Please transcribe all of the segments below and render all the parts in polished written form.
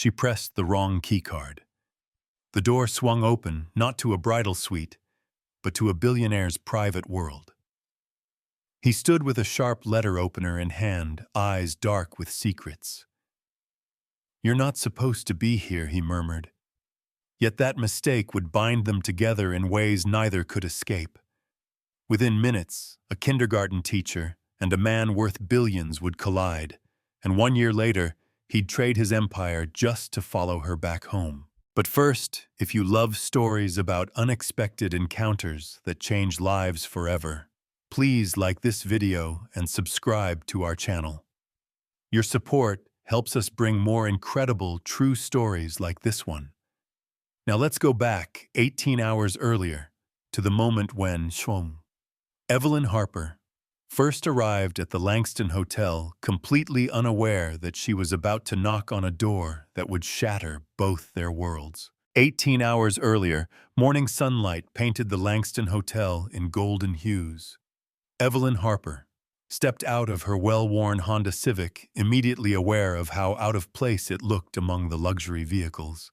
She pressed the wrong keycard. The door swung open, not to a bridal suite, but to a billionaire's private world. He stood with a sharp letter opener in hand, eyes dark with secrets. "You're not supposed to be here," he murmured. Yet that mistake would bind them together in ways neither could escape. Within minutes, a kindergarten teacher and a man worth billions would collide, and 1 year later, he'd trade his empire just to follow her back home. But first, if you love stories about unexpected encounters that change lives forever, please like this video and subscribe to our channel. Your support helps us bring more incredible, true stories like this one. Now let's go back 18 hours earlier to the moment when Evelyn Harper first arrived at the Langston Hotel, completely unaware that she was about to knock on a door that would shatter both their worlds. 18 hours earlier, morning sunlight painted the Langston Hotel in golden hues. Evelyn Harper stepped out of her well-worn Honda Civic, immediately aware of how out of place it looked among the luxury vehicles.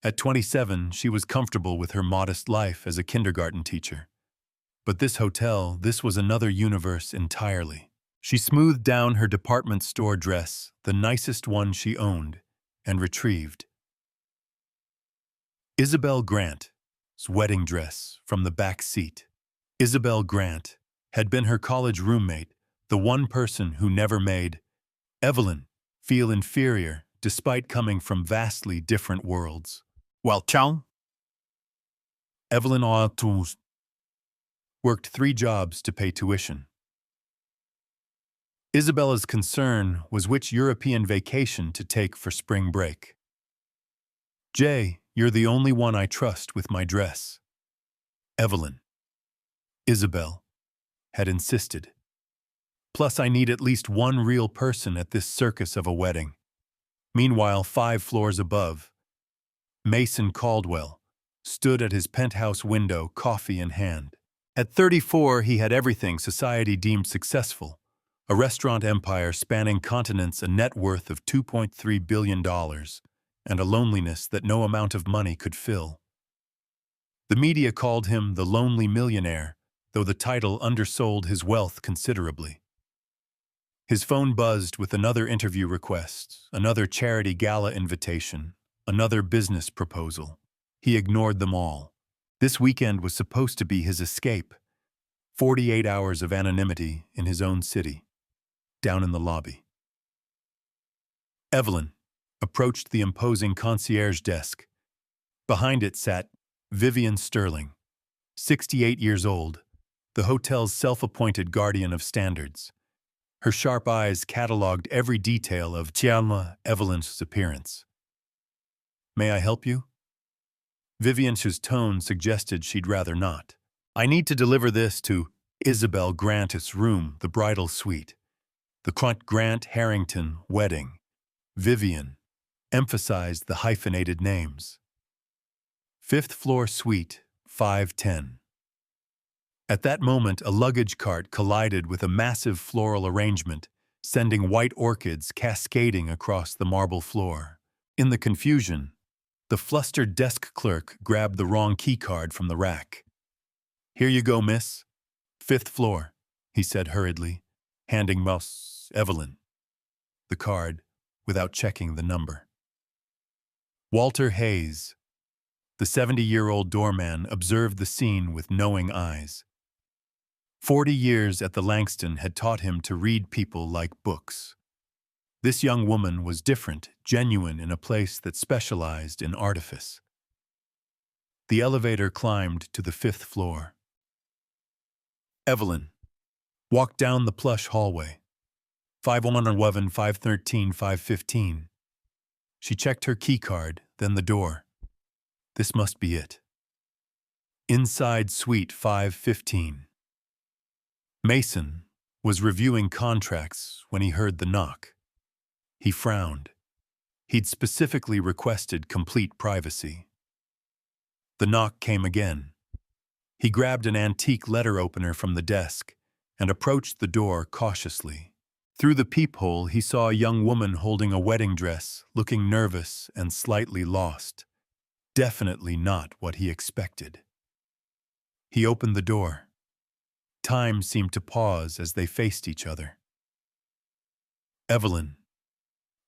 At 27, she was comfortable with her modest life as a kindergarten teacher. But this hotel, this was another universe entirely. She smoothed down her department store dress, the nicest one she owned, and retrieved Isabel Grant's wedding dress from the back seat. Isabel Grant had been her college roommate, the one person who never made Evelyn feel inferior despite coming from vastly different worlds. While Evelyn worked 3 jobs to pay tuition. Isabella's concern was which European vacation to take for spring break. "Jay, you're the only one I trust with my dress." Evelyn. Isabel had insisted. "Plus, I need at least one real person at this circus of a wedding." Meanwhile, 5 floors above, Mason Caldwell stood at his penthouse window, coffee in hand. At 34, he had everything society deemed successful: a restaurant empire spanning continents, a net worth of $2.3 billion, and a loneliness that no amount of money could fill. The media called him the lonely millionaire, though the title undersold his wealth considerably. His phone buzzed with another interview request, another charity gala invitation, another business proposal. He ignored them all. This weekend was supposed to be his escape. 48 hours of anonymity in his own city. Down in the lobby, Evelyn approached the imposing concierge desk. Behind it sat Vivian Sterling, 68 years old, the hotel's self-appointed guardian of standards. Her sharp eyes cataloged every detail of Evelyn's appearance. "May I help you?" Vivian's tone suggested she'd rather not. "I need to deliver this to Isabel Grant's room, the bridal suite. The Grant Harrington wedding." Vivian emphasized the hyphenated names. 5th floor suite, 510. At that moment, a luggage cart collided with a massive floral arrangement, sending white orchids cascading across the marble floor. In the confusion, the flustered desk clerk grabbed the wrong keycard from the rack. "Here you go, miss. 5th floor," he said hurriedly, handing Evelyn the card without checking the number. Walter Hayes, the 70-year-old doorman, observed the scene with knowing eyes. 40 years at the Langston had taught him to read people like books. This young woman was different, genuine in a place that specialized in artifice. The elevator climbed to the 5th floor. Evelyn walked down the plush hallway. 511, 513, 515. She checked her keycard, then the door. This must be it. Inside suite 515. Mason was reviewing contracts when he heard the knock. He frowned. He'd specifically requested complete privacy. The knock came again. He grabbed an antique letter opener from the desk and approached the door cautiously. Through the peephole, he saw a young woman holding a wedding dress, looking nervous and slightly lost. Definitely not what he expected. He opened the door. Time seemed to pause as they faced each other. Evelyn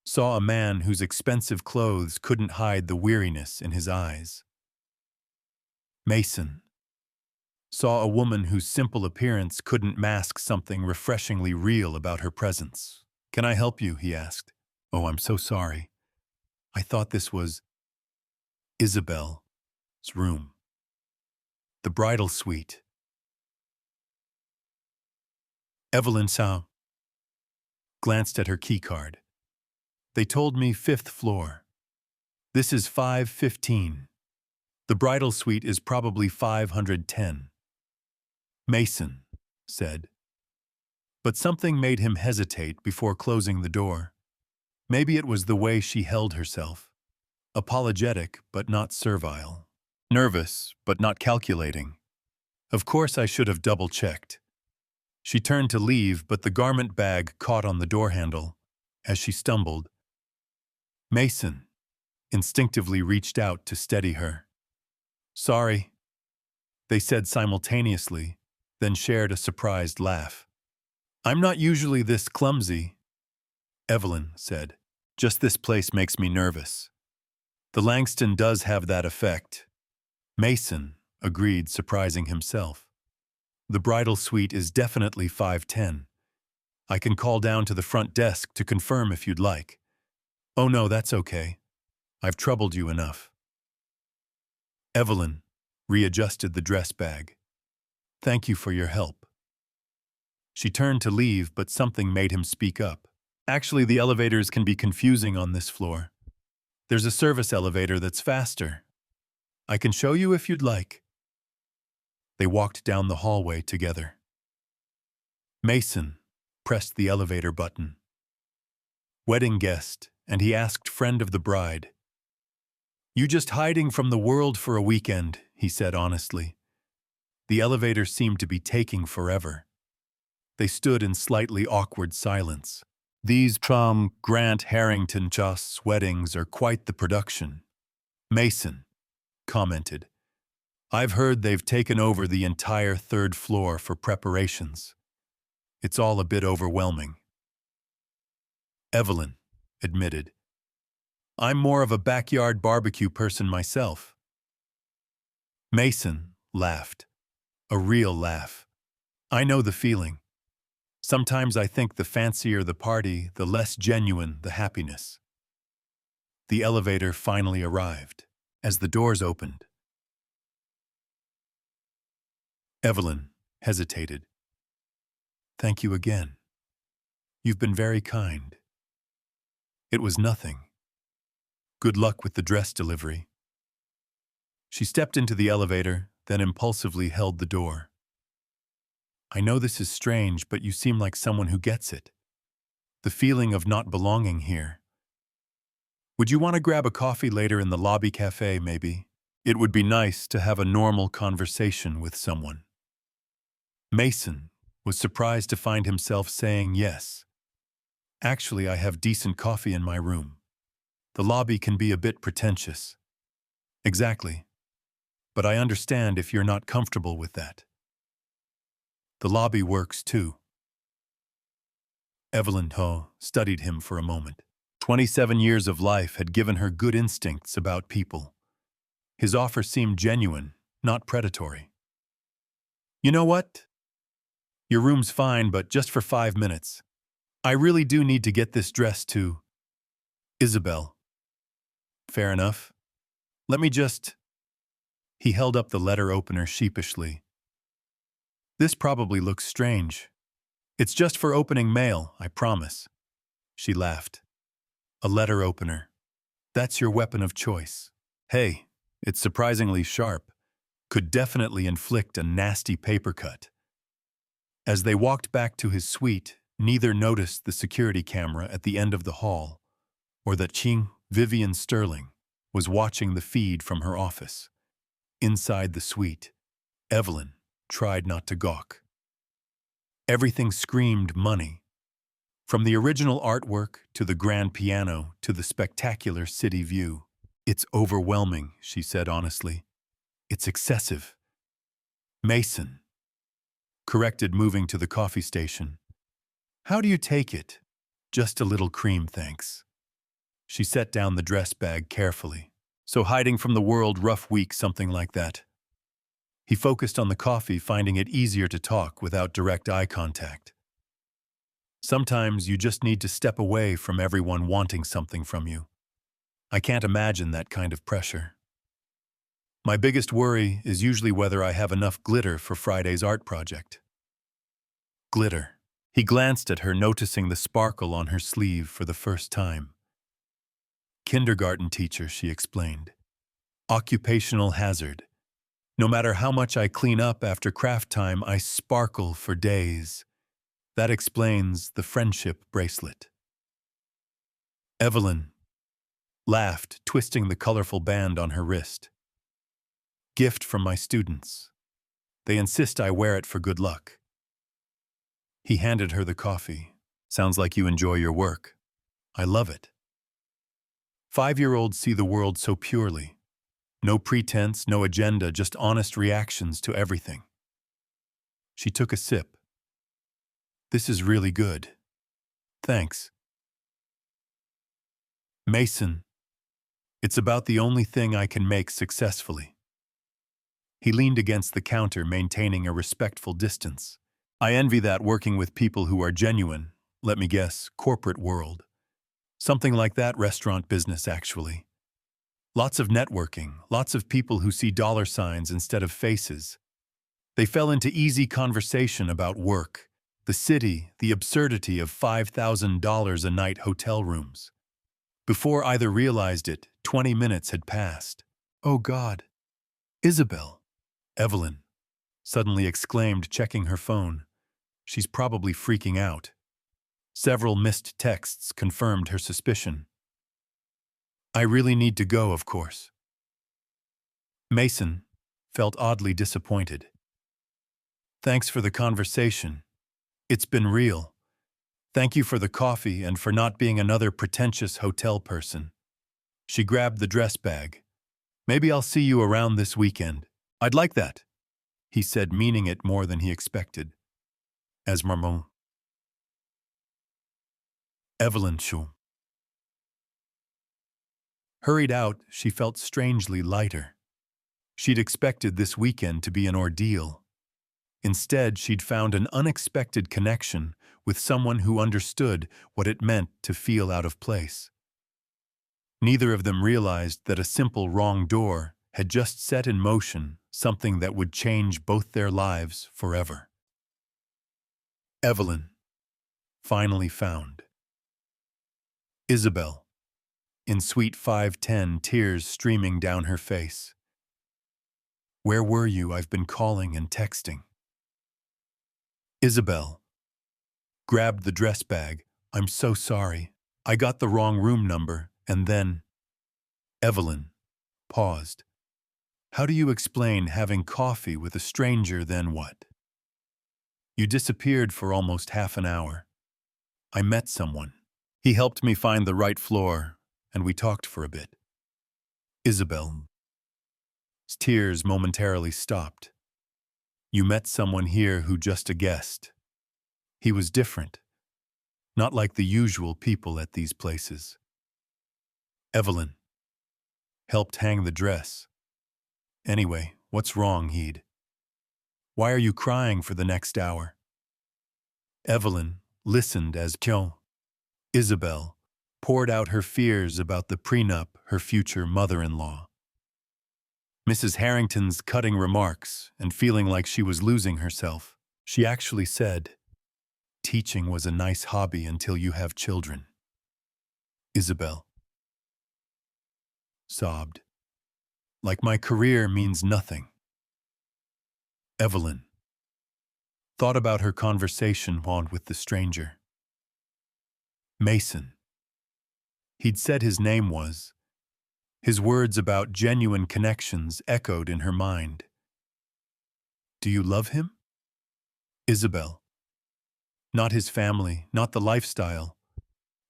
saw a man whose expensive clothes couldn't hide the weariness in his eyes. Mason saw a woman whose simple appearance couldn't mask something refreshingly real about her presence. "Can I help you?" he asked. "Oh, I'm so sorry. I thought this was Isabel's room. The bridal suite." Evelyn glanced at her keycard. "They told me 5th floor. This is 515. The bridal suite is probably 510. Mason said. But something made him hesitate before closing the door. Maybe it was the way she held herself. Apologetic, but not servile. Nervous, but not calculating. Of course I should have double-checked. She turned to leave, but the garment bag caught on the door handle. As she stumbled, Mason instinctively reached out to steady her. "Sorry," they said simultaneously, then shared a surprised laugh. "I'm not usually this clumsy," Evelyn said. "Just this place makes me nervous." "The Langston does have that effect," Mason agreed, surprising himself. "The bridal suite is definitely 510. I can call down to the front desk to confirm if you'd like." "Oh no, that's okay. I've troubled you enough." Evelyn readjusted the dress bag. "Thank you for your help." She turned to leave, but something made him speak up. "Actually, the elevators can be confusing on this floor. There's a service elevator that's faster. I can show you if you'd like." They walked down the hallway together. Mason pressed the elevator button. "Wedding guest," and he asked friend of the bride. "You just hiding from the world for a weekend," he said honestly. The elevator seemed to be taking forever. They stood in slightly awkward silence. "These Grant Harrington Joss weddings are quite the production," Mason commented. "I've heard they've taken over the entire 3rd floor for preparations. It's all a bit overwhelming." Evelyn admitted, "I'm more of a backyard barbecue person myself." Mason laughed. A real laugh. "I know the feeling. Sometimes I think the fancier the party, the less genuine the happiness." The elevator finally arrived. As the doors opened, Evelyn hesitated. "Thank you again. You've been very kind." "It was nothing. Good luck with the dress delivery." She stepped into the elevator, then impulsively held the door. "I know this is strange, but you seem like someone who gets it. The feeling of not belonging here. Would you want to grab a coffee later in the lobby cafe, maybe? It would be nice to have a normal conversation with someone." Mason was surprised to find himself saying yes. "Actually, I have decent coffee in my room. The lobby can be a bit pretentious." "Exactly. But I understand if you're not comfortable with that. The lobby works too." Evelyn studied him for a moment. 27 years of life had given her good instincts about people. His offer seemed genuine, not predatory. "You know what? Your room's fine, but just for 5 minutes. I really do need to get this dress to Isabel." "Fair enough. Let me just..." He held up the letter opener sheepishly. "This probably looks strange. It's just for opening mail, I promise." She laughed. "A letter opener. That's your weapon of choice. Hey, it's surprisingly sharp. Could definitely inflict a nasty paper cut." As they walked back to his suite, neither noticed the security camera at the end of the hall, or that Vivian Sterling was watching the feed from her office. Inside the suite, Evelyn tried not to gawk. Everything screamed money. From the original artwork to the grand piano to the spectacular city view. It's overwhelming, she said honestly. It's excessive. Mason corrected, moving to the coffee station. How do you take it? Just a little cream, thanks. She set down the dress bag carefully. So hiding from the world, rough week, something like that. He focused on the coffee, finding it easier to talk without direct eye contact. Sometimes you just need to step away from everyone wanting something from you. I can't imagine that kind of pressure. My biggest worry is usually whether I have enough glitter for Friday's art project. Glitter. He glanced at her, noticing the sparkle on her sleeve for the first time. Kindergarten teacher, she explained. Occupational hazard. No matter how much I clean up after craft time, I sparkle for days. That explains the friendship bracelet. Evelyn laughed, twisting the colorful band on her wrist. Gift from my students. They insist I wear it for good luck. He handed her the coffee. Sounds like you enjoy your work. I love it. 5-year-olds see the world so purely. No pretense, no agenda, just honest reactions to everything. She took a sip. This is really good. Thanks. Mason, it's about the only thing I can make successfully. He leaned against the counter, maintaining a respectful distance. I envy that, working with people who are genuine, let me guess, corporate world. Something like that restaurant business, actually. Lots of networking, lots of people who see dollar signs instead of faces. They fell into easy conversation about work, the city, the absurdity of $5,000 a night hotel rooms. Before either realized it, 20 minutes had passed. Oh God. Isabel. Evelyn suddenly exclaimed, checking her phone. She's probably freaking out. Several missed texts confirmed her suspicion. I really need to go, of course. Mason felt oddly disappointed. Thanks for the conversation. It's been real. Thank you for the coffee and for not being another pretentious hotel person. She grabbed the dress bag. Maybe I'll see you around this weekend. I'd like that, he said, meaning it more than he expected. As Marmont. Evelyn Shaw hurried out. She felt strangely lighter. She'd expected this weekend to be an ordeal. Instead, she'd found an unexpected connection with someone who understood what it meant to feel out of place. Neither of them realized that a simple wrong door had just set in motion something that would change both their lives forever. Evelyn finally found Isabel, in suite 510, tears streaming down her face. Where were you? I've been calling and texting. Isabel grabbed the dress bag. I'm so sorry. I got the wrong room number, and then... Evelyn paused. How do you explain having coffee with a stranger, then what? You disappeared for almost half an hour. I met someone. He helped me find the right floor, and we talked for a bit. Isabel's tears momentarily stopped. You met someone here who just a guest. He was different, not like the usual people at these places. Evelyn helped hang the dress. Anyway, what's wrong, Heed? Why are you crying for the next hour? Evelyn listened as Isabel poured out her fears about the prenup, her future mother-in-law. Mrs. Harrington's cutting remarks, and feeling like she was losing herself. She actually said, teaching was a nice hobby until you have children. Isabel sobbed. Like my career means nothing. Evelyn thought about her conversation with the stranger. Mason. He'd said his name was. His words about genuine connections echoed in her mind. Do you love him? Isabel Not his family, not the lifestyle.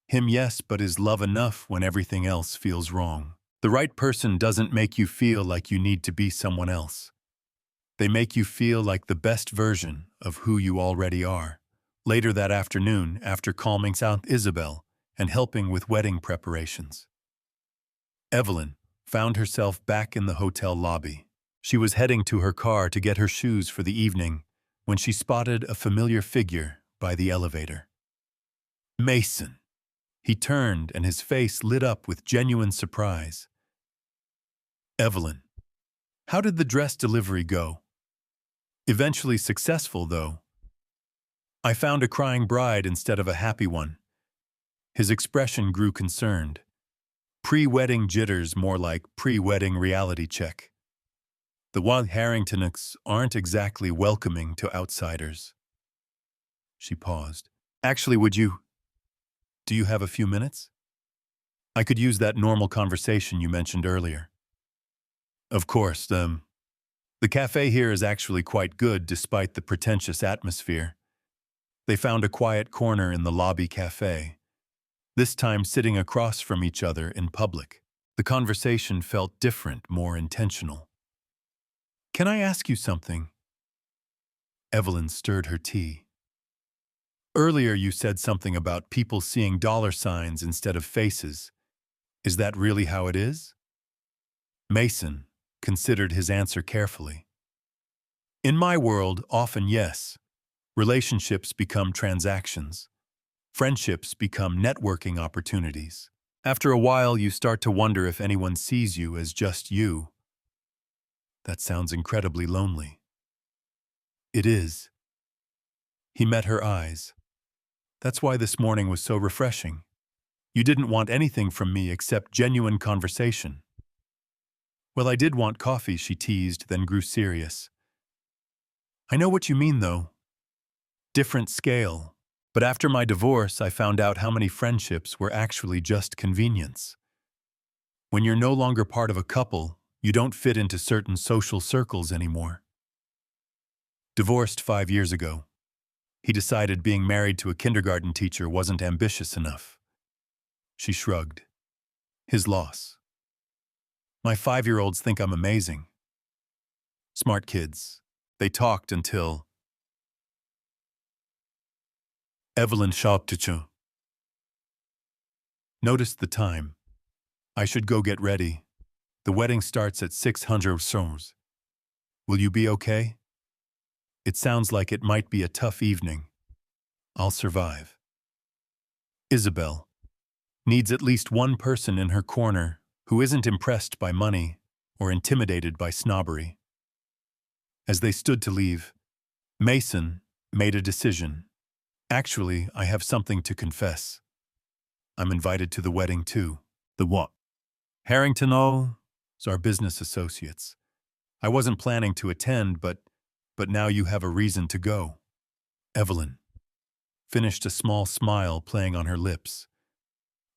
Him, yes, but is love enough when everything else feels wrong? The right person doesn't make you feel like you need to be someone else. They make you feel like the best version of who you already are. Later that afternoon, after calming South Isabel and helping with wedding preparations, Evelyn found herself back in the hotel lobby. She was heading to her car to get her shoes for the evening when she spotted a familiar figure by the elevator. Mason. He turned and his face lit up with genuine surprise. Evelyn. How did the dress delivery go? Eventually successful, though. I found a crying bride instead of a happy one. His expression grew concerned. Pre-wedding jitters, more like pre-wedding reality check. The Harringtonics aren't exactly welcoming to outsiders. She paused. Actually, do you have a few minutes? I could use that normal conversation you mentioned earlier. Of course, the cafe here is actually quite good despite the pretentious atmosphere. They found a quiet corner in the lobby cafe, this time sitting across from each other in public. The conversation felt different, more intentional. Can I ask you something? Evelyn stirred her tea. Earlier you said something about people seeing dollar signs instead of faces. Is that really how it is? Mason considered his answer carefully. In my world, often yes. Relationships become transactions. Friendships become networking opportunities. After a while, you start to wonder if anyone sees you as just you. That sounds incredibly lonely. It is. He met her eyes. That's why this morning was so refreshing. You didn't want anything from me except genuine conversation. Well, I did want coffee, she teased, then grew serious. I know what you mean, though. Different scale. But after my divorce, I found out how many friendships were actually just convenience. When you're no longer part of a couple, you don't fit into certain social circles anymore. Divorced 5 years ago, he decided being married to a kindergarten teacher wasn't ambitious enough. She shrugged. His loss. My 5-year-olds think I'm amazing. Smart kids. They talked until Evelyn Shoptichu noticed the time. I should go get ready. The wedding starts at 600 souls. Will you be okay? It sounds like it might be a tough evening. I'll survive. Isabel needs at least one person in her corner who isn't impressed by money or intimidated by snobbery. As they stood to leave, Mason made a decision. Actually, I have something to confess. I'm invited to the wedding too. The what? Harrington are business associates. I wasn't planning to attend, but now you have a reason to go. Evelyn finished, a small smile playing on her lips.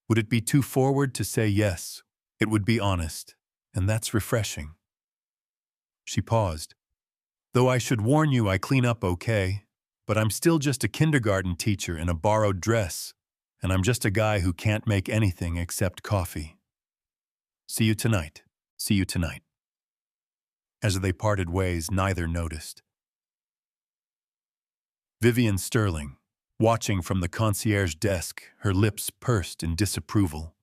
Would it be too forward to say yes? It would be honest, and that's refreshing. She paused. Though I should warn you, I clean up okay, but I'm still just a kindergarten teacher in a borrowed dress, and I'm just a guy who can't make anything except coffee. See you tonight. See you tonight. As they parted ways, neither noticed. Vivian Sterling, watching from the concierge desk, her lips pursed in disapproval.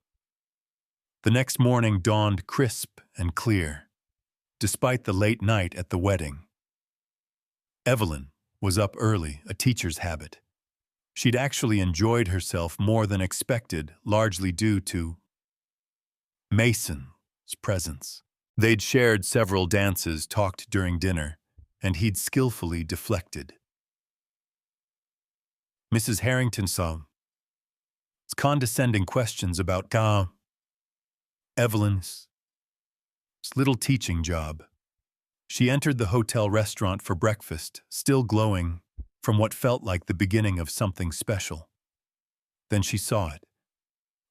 The next morning dawned crisp and clear, despite the late night at the wedding. Evelyn was up early, a teacher's habit. She'd actually enjoyed herself more than expected, largely due to Mason's presence. They'd shared several dances, talked during dinner, and he'd skillfully deflected. Mrs. Harrington saw condescending questions about Evelyn's little teaching job. She entered the hotel restaurant for breakfast, still glowing from what felt like the beginning of something special. Then she saw it.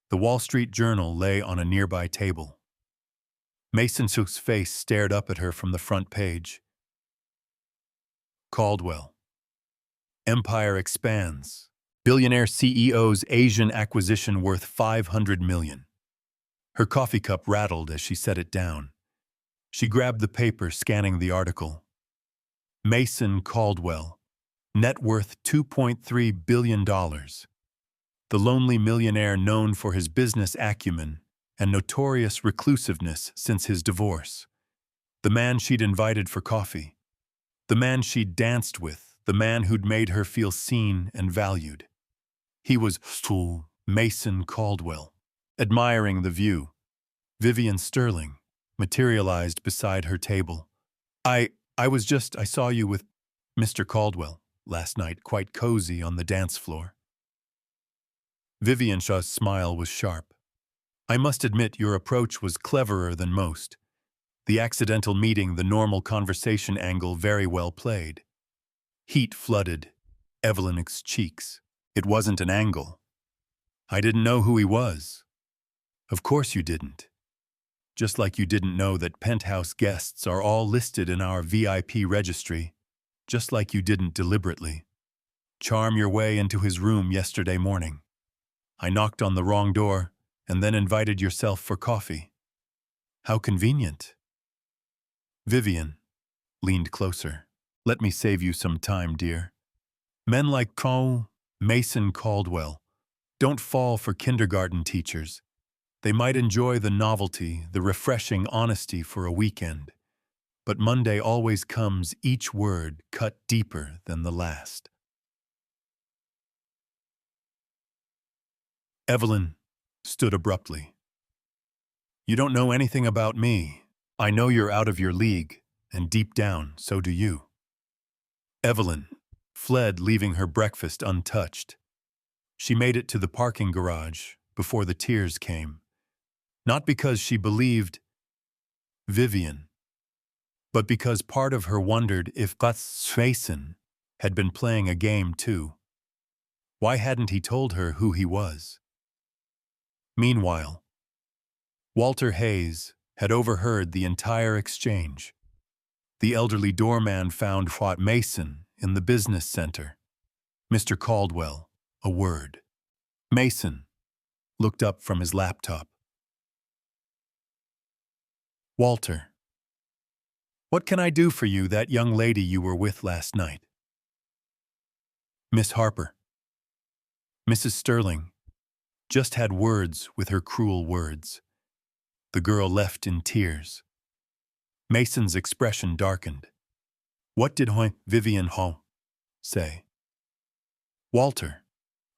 The Wall Street Journal lay on a nearby table. Mason's face stared up at her from the front page. Caldwell. Empire expands. Billionaire CEO's Asian acquisition worth 500 million. Her coffee cup rattled as she set it down. She grabbed the paper, scanning the article. Mason Caldwell, net worth $2.3 billion. The lonely millionaire known for his business acumen and notorious reclusiveness since his divorce. The man she'd invited for coffee. The man she'd danced with. The man who'd made her feel seen and valued. He was Mason Caldwell, admiring the view. Vivian Sterling materialized beside her table. I saw you with Mr. Caldwell last night, quite cozy on the dance floor. Vivian Shaw's smile was sharp. I must admit your approach was cleverer than most. The accidental meeting, the normal conversation angle, very well played. Heat flooded Evelyn's cheeks. It wasn't an angle. I didn't know who he was. Of course you didn't. Just like you didn't know that penthouse guests are all listed in our VIP registry. Just like you didn't deliberately charm your way into his room yesterday morning. I knocked on the wrong door and then invited yourself for coffee. How convenient. Vivian leaned closer. Let me save you some time, dear. Men like Mason Caldwell don't fall for kindergarten teachers. They might enjoy the novelty, the refreshing honesty for a weekend. But Monday always comes, each word cut deeper than the last. Evelyn stood abruptly. You don't know anything about me. I know you're out of your league, and deep down, so do you. Evelyn fled, leaving her breakfast untouched. She made it to the parking garage before the tears came. Not because she believed Vivian, but because part of her wondered if Mason had been playing a game too. Why hadn't he told her who he was? Meanwhile, Walter Hayes had overheard the entire exchange. The elderly doorman found Mason in the business center. Mr. Caldwell, a word. Mason looked up from his laptop. Walter, what can I do for you, that young lady you were with last night? Miss Harper. Mrs. Sterling just had words with her cruel words. The girl left in tears. Mason's expression darkened. What did Vivian say? Walter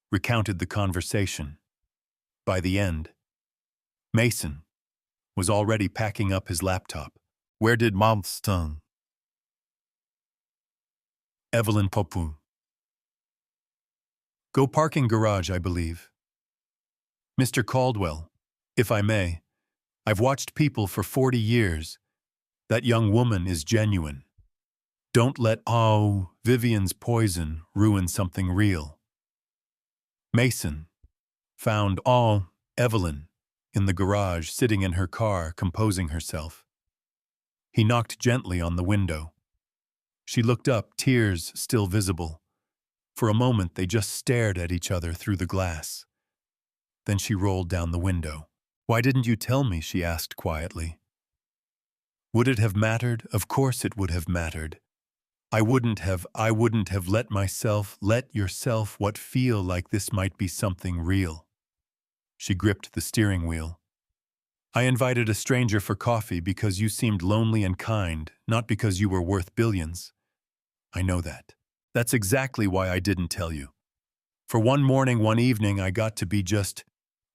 recounted the conversation. By the end, Mason was already packing up his laptop. Where did Mom stun? Evelyn Popu. Go parking garage, I believe. Mr. Caldwell, if I may, I've watched people for 40 years. That young woman is genuine. Don't let Vivian's poison ruin something real. Mason found Evelyn in the garage, sitting in her car, composing herself. He knocked gently on the window. She looked up, tears still visible. For a moment, they just stared at each other through the glass. Then she rolled down the window. Why didn't you tell me? She asked quietly. Would it have mattered? Of course it would have mattered. I wouldn't have let yourself feel like this might be something real. She gripped the steering wheel. I invited a stranger for coffee because you seemed lonely and kind, not because you were worth billions. I know that. That's exactly why I didn't tell you. For one morning, one evening, I got to be just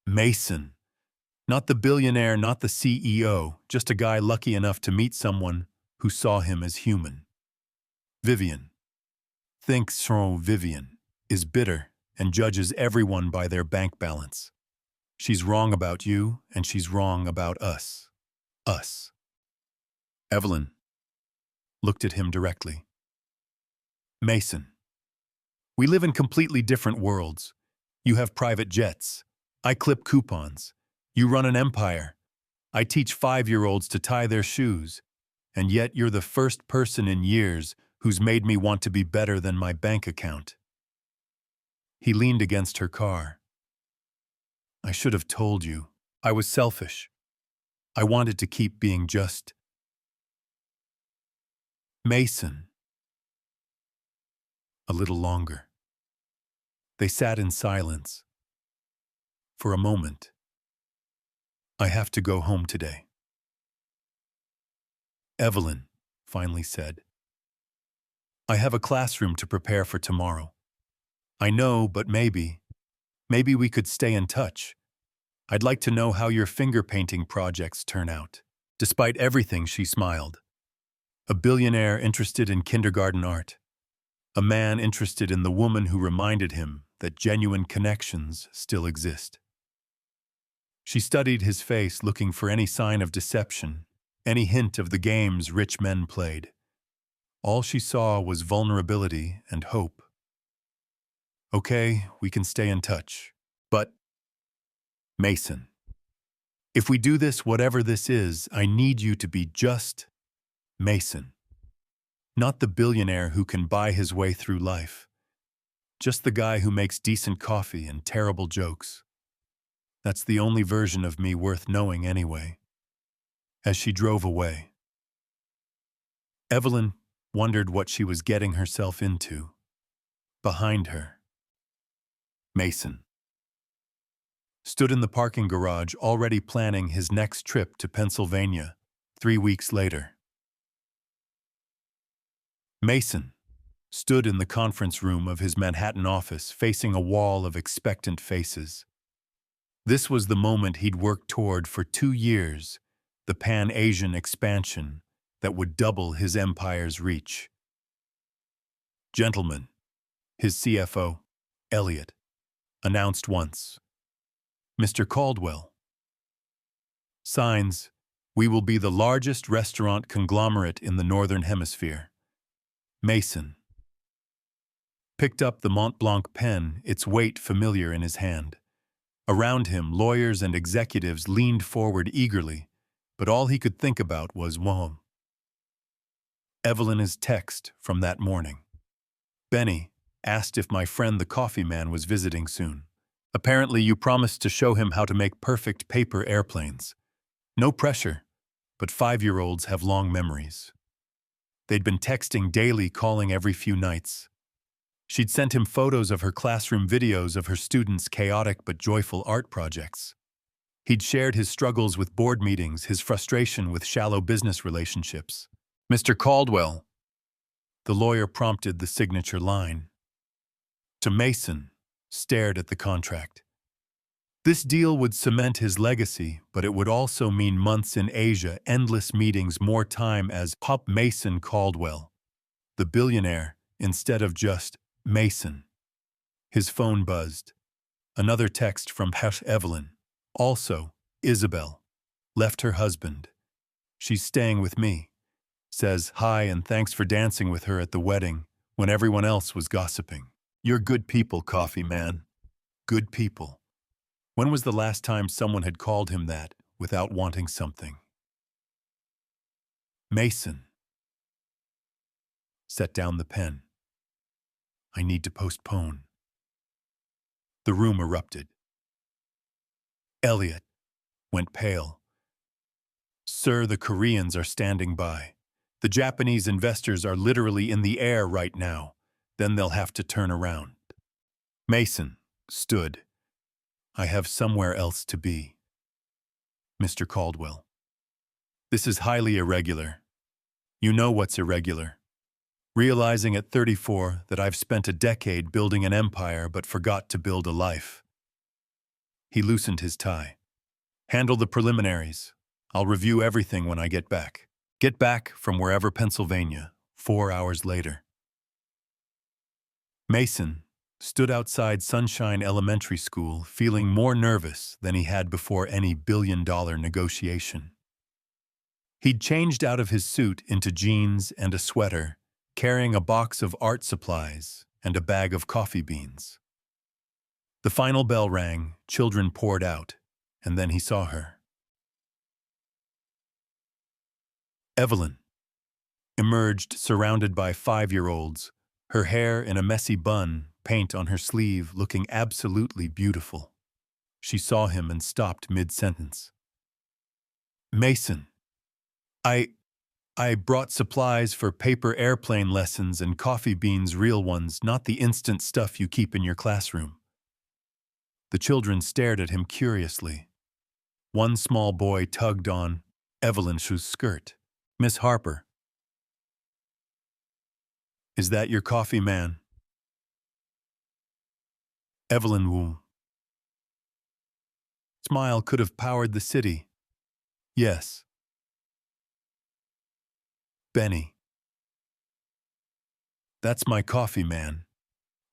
Mason. Not the billionaire, not the CEO, just a guy lucky enough to meet someone who saw him as human. Vivian thinks Vivian is bitter and judges everyone by their bank balance. She's wrong about you, and she's wrong about us. Us. Evelyn looked at him directly. Mason, we live in completely different worlds. You have private jets. I clip coupons. You run an empire. I teach 5-year-olds to tie their shoes. And yet you're the first person in years who's made me want to be better than my bank account. He leaned against her car. I should have told you. I was selfish. I wanted to keep being just Mason. A little longer. They sat in silence. For a moment. I have to go home today. Evelyn finally said. I have a classroom to prepare for tomorrow. I know, but maybe we could stay in touch. I'd like to know how your finger painting projects turn out. Despite everything, she smiled. A billionaire interested in kindergarten art. A man interested in the woman who reminded him that genuine connections still exist. She studied his face, looking for any sign of deception, any hint of the games rich men played. All she saw was vulnerability and hope. Okay, we can stay in touch. But, Mason, if we do this, whatever this is, I need you to be just Mason. Not the billionaire who can buy his way through life. Just the guy who makes decent coffee and terrible jokes. That's the only version of me worth knowing anyway. As she drove away, Evelyn wondered what she was getting herself into. Behind her, Mason stood in the parking garage, already planning his next trip to Pennsylvania 3 weeks later. Mason stood in the conference room of his Manhattan office, facing a wall of expectant faces. This was the moment he'd worked toward for 2 years, the Pan-Asian expansion that would double his empire's reach. Gentlemen, his CFO, Elliot, announced once. Mr. Caldwell. Signs, we will be the largest restaurant conglomerate in the Northern Hemisphere. Mason picked up the Mont Blanc pen, its weight familiar in his hand. Around him, lawyers and executives leaned forward eagerly, but all he could think about was Whoa. Evelyn's text from that morning. Benny asked if my friend the coffee man was visiting soon. Apparently you promised to show him how to make perfect paper airplanes. No pressure, but 5-year-olds have long memories. They'd been texting daily, calling every few nights. She'd sent him photos of her classroom videos of her students' chaotic but joyful art projects. He'd shared his struggles with board meetings, his frustration with shallow business relationships. Mr. Caldwell, the lawyer prompted the signature line. To Mason, stared at the contract. This deal would cement his legacy, but it would also mean months in Asia, endless meetings, more time as Pop Mason Caldwell, the billionaire, instead of just Mason. His phone buzzed. Another text from Evelyn. Also, Isabel. Left her husband. She's staying with me. Says hi and thanks for dancing with her at the wedding when everyone else was gossiping. You're good people, coffee man. Good people. When was the last time someone had called him that without wanting something? Mason set down the pen. I need to postpone. The room erupted. Elliot went pale. Sir, the Koreans are standing by. The Japanese investors are literally in the air right now. Then they'll have to turn around. Mason stood. I have somewhere else to be. Mr. Caldwell. This is highly irregular. You know what's irregular. Realizing at 34 that I've spent a decade building an empire but forgot to build a life. He loosened his tie. Handle the preliminaries. I'll review everything when I get back. Get back from wherever Pennsylvania, 4 hours later. Mason stood outside Sunshine Elementary School feeling more nervous than he had before any billion-dollar negotiation. He'd changed out of his suit into jeans and a sweater, carrying a box of art supplies and a bag of coffee beans. The final bell rang, children poured out, and then he saw her. Evelyn emerged surrounded by 5-year-olds, her hair in a messy bun paint on her sleeve, looking absolutely beautiful. She saw him and stopped mid-sentence. Mason, I I brought supplies for paper airplane lessons and coffee beans, real ones, not the instant stuff you keep in your classroom. The children stared at him curiously. One small boy tugged on Evelyn's skirt. Miss Harper, is that your coffee man? Evelyn Wu. Smile could have powered the city. Yes. Benny. That's my coffee man.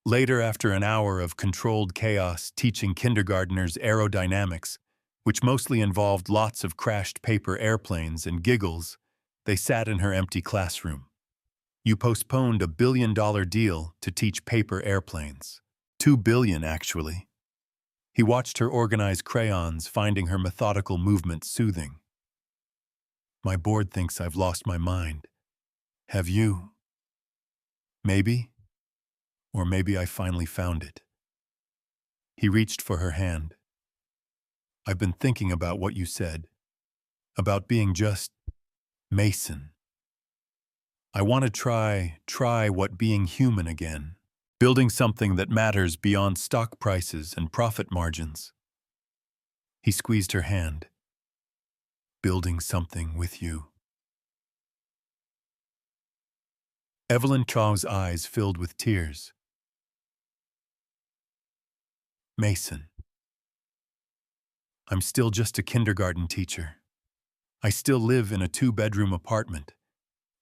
Later, after an hour of controlled chaos teaching kindergarteners aerodynamics, which mostly involved lots of crashed paper airplanes and giggles, they sat in her empty classroom. You postponed a $1 billion deal to teach paper airplanes. 2 billion, actually. He watched her organize crayons, finding her methodical movement soothing. My board thinks I've lost my mind. Have you? Maybe? Or maybe I finally found it. He reached for her hand. I've been thinking about what you said. About being just Mason. I want to try what being human again. Building something that matters beyond stock prices and profit margins. He squeezed her hand. Building something with you. Evelyn Chaw's eyes filled with tears. Mason. I'm still just a kindergarten teacher. I still live in a 2-bedroom apartment.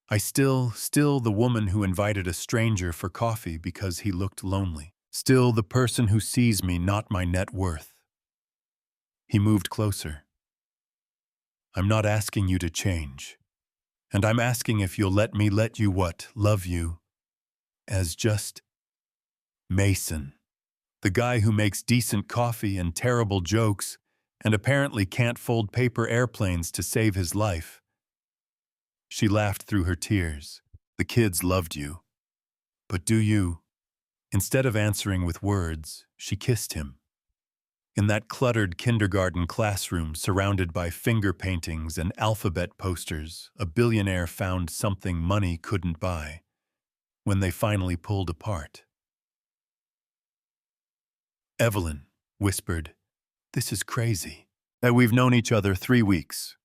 I still the woman who invited a stranger for coffee because he looked lonely. Still the person who sees me, not my net worth. He moved closer. I'm not asking you to change. And I'm asking if you'll let me let you what? Love you. As just Mason. The guy who makes decent coffee and terrible jokes and apparently can't fold paper airplanes to save his life. She laughed through her tears. The kids loved you. But do you? Instead of answering with words, she kissed him. In that cluttered kindergarten classroom surrounded by finger paintings and alphabet posters, a billionaire found something money couldn't buy. When they finally pulled apart. Evelyn whispered, "This is crazy. That we've known each other 3 weeks.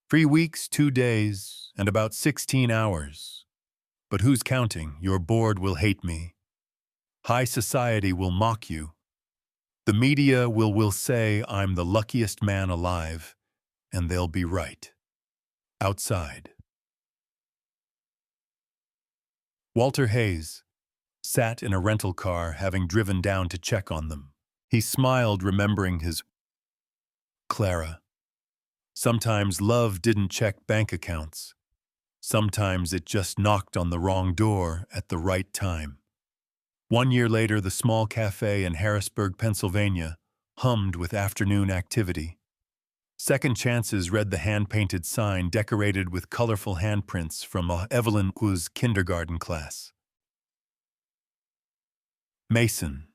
3 weeks, 2 days, and about 16 hours. But who's counting? Your board will hate me. High society will mock you. The media will say I'm the luckiest man alive, and they'll be right. Outside." Walter Hayes sat in a rental car, having driven down to check on them. He smiled, remembering his Clara. Sometimes love didn't check bank accounts. Sometimes it just knocked on the wrong door at the right time. 1 year later, the small cafe in Harrisburg, Pennsylvania, hummed with afternoon activity. Second Chances read the hand-painted sign decorated with colorful handprints from Evelyn Wu's kindergarten class. Mason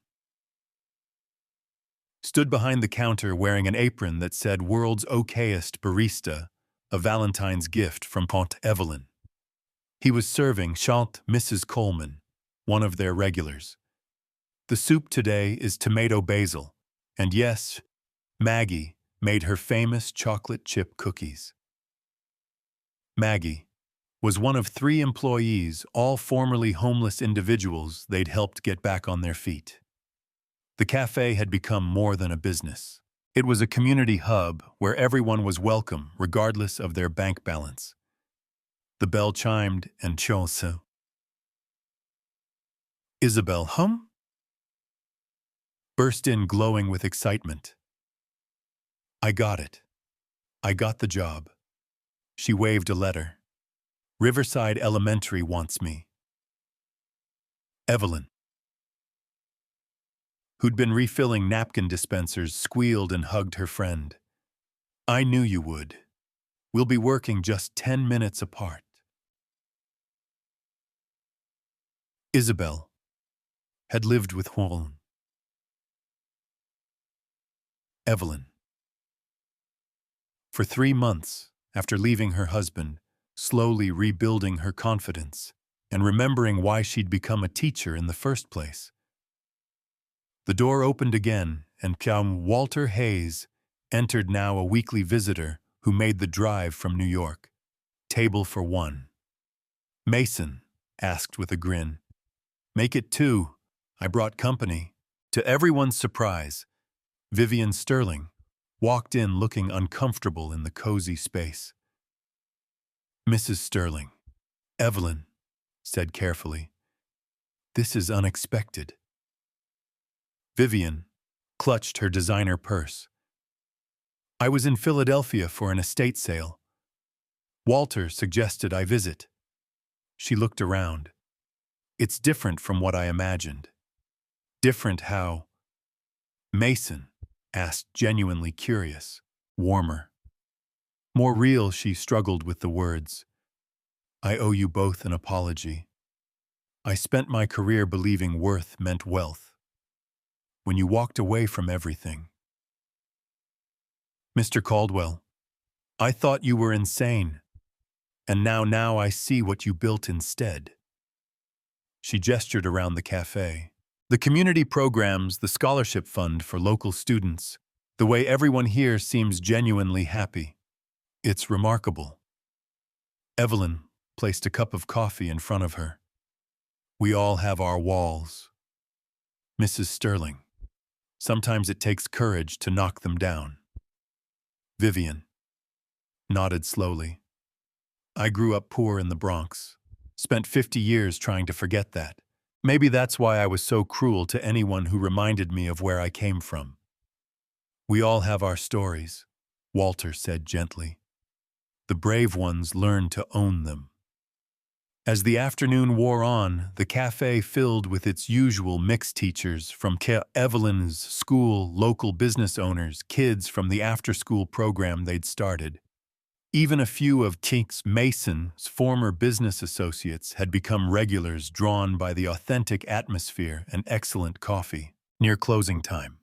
stood behind the counter wearing an apron that said "World's Okayest Barista," a Valentine's gift from Aunt Evelyn. He was serving Mrs. Coleman, one of their regulars. The soup today is tomato basil, and yes, Maggie made her famous chocolate chip cookies. Maggie was one of 3 employees, all formerly homeless individuals they'd helped get back on their feet. The cafe had become more than a business. It was a community hub where everyone was welcome, regardless of their bank balance. The bell chimed and Chaucer. Isabel burst in, glowing with excitement. I got it. I got the job. She waved a letter. Riverside Elementary wants me. Evelyn, who'd been refilling napkin dispensers, squealed and hugged her friend. I knew you would. We'll be working just 10 minutes apart. Isabel, had lived with Evelyn. For 3 months, after leaving her husband, slowly rebuilding her confidence, and remembering why she'd become a teacher in the first place. The door opened again, and Walter Hayes entered, now a weekly visitor who made the drive from New York. Table for one. Mason asked with a grin. Make it two. I brought company. To everyone's surprise, Vivian Sterling walked in looking uncomfortable in the cozy space. Mrs. Sterling, Evelyn said carefully, this is unexpected. Vivian clutched her designer purse. I was in Philadelphia for an estate sale. Walter suggested I visit. She looked around. It's different from what I imagined. Different how? Mason asked, genuinely curious, warmer. More real, she struggled with the words. I owe you both an apology. I spent my career believing worth meant wealth. When you walked away from everything. Mr. Caldwell, I thought you were insane, and now I see what you built instead. She gestured around the cafe. The community programs, the scholarship fund for local students, the way everyone here seems genuinely happy. It's remarkable. Evelyn placed a cup of coffee in front of her. We all have our walls. Mrs. Sterling, sometimes it takes courage to knock them down. Vivian nodded slowly. I grew up poor in the Bronx, spent 50 years trying to forget that. Maybe that's why I was so cruel to anyone who reminded me of where I came from. We all have our stories, Walter said gently. The brave ones learn to own them. As the afternoon wore on, the cafe filled with its usual mixed teachers from Evelyn's school, local business owners, kids from the after-school program they'd started. Even a few of Mason's former business associates had become regulars, drawn by the authentic atmosphere and excellent coffee. Near closing time,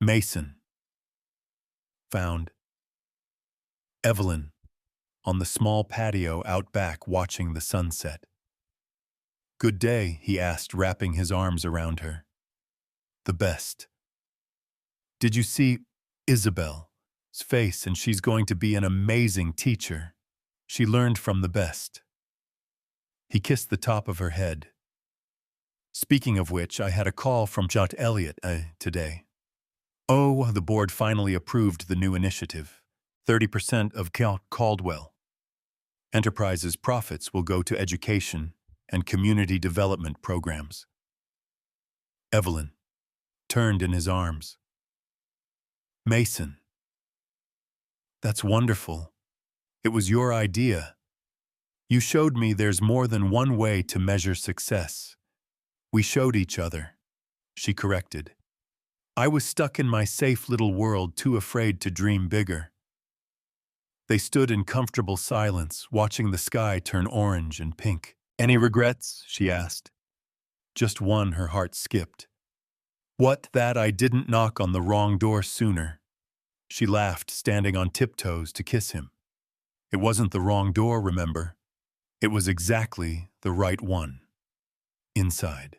Mason found Evelyn on the small patio out back watching the sunset. Good day, he asked, wrapping his arms around her. The best. Did you see Isabel's face? And she's going to be an amazing teacher. She learned from the best. He kissed the top of her head. Speaking of which, I had a call from Jot Elliott today. Oh, the board finally approved the new initiative. 30% of Caldwell Enterprises' profits will go to education and community development programs. Evelyn turned in his arms. Mason. That's wonderful. It was your idea. You showed me there's more than one way to measure success. We showed each other, she corrected. I was stuck in my safe little world, too afraid to dream bigger. They stood in comfortable silence, watching the sky turn orange and pink. Any regrets? She asked. Just one, her heart skipped. What, that I didn't knock on the wrong door sooner. She laughed, standing on tiptoes to kiss him. It wasn't the wrong door, remember? It was exactly the right one. Inside.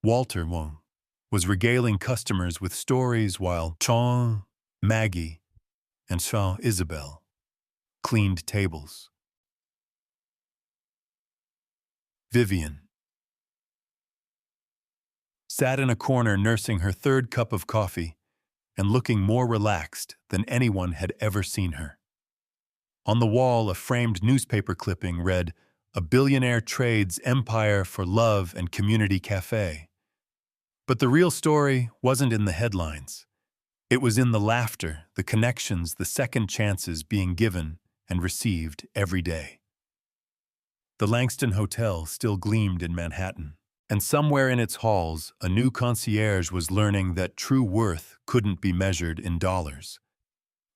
Walter was regaling customers with stories while Maggie, and Isabel cleaned tables. Vivian sat in a corner nursing her third cup of coffee and looking more relaxed than anyone had ever seen her. On the wall, a framed newspaper clipping read, "A billionaire trades empire for love and community cafe." But the real story wasn't in the headlines. It was in the laughter, the connections, the second chances being given and received every day. The Langston Hotel still gleamed in Manhattan, and somewhere in its halls, a new concierge was learning that true worth couldn't be measured in dollars.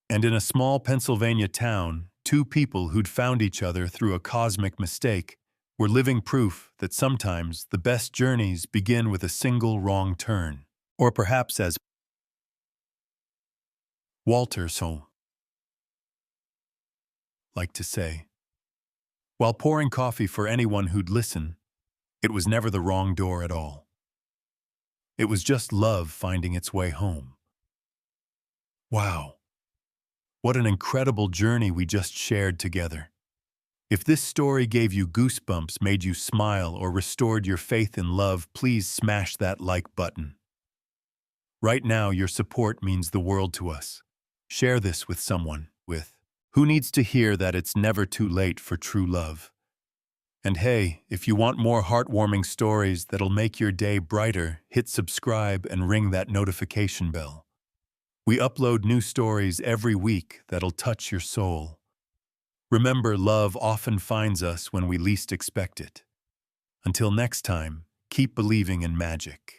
And in a small Pennsylvania town, two people who'd found each other through a cosmic mistake We're living proof that sometimes the best journeys begin with a single wrong turn. Or perhaps as Walter so liked to say, while pouring coffee for anyone who'd listen, it was never the wrong door at all. It was just love finding its way home. Wow, what an incredible journey we just shared together. If this story gave you goosebumps, made you smile, or restored your faith in love, please smash that like button. Right now, your support means the world to us. Share this with someone who needs to hear that it's never too late for true love. And hey, if you want more heartwarming stories that'll make your day brighter, hit subscribe and ring that notification bell. We upload new stories every week that'll touch your soul. Remember, love often finds us when we least expect it. Until next time, keep believing in magic.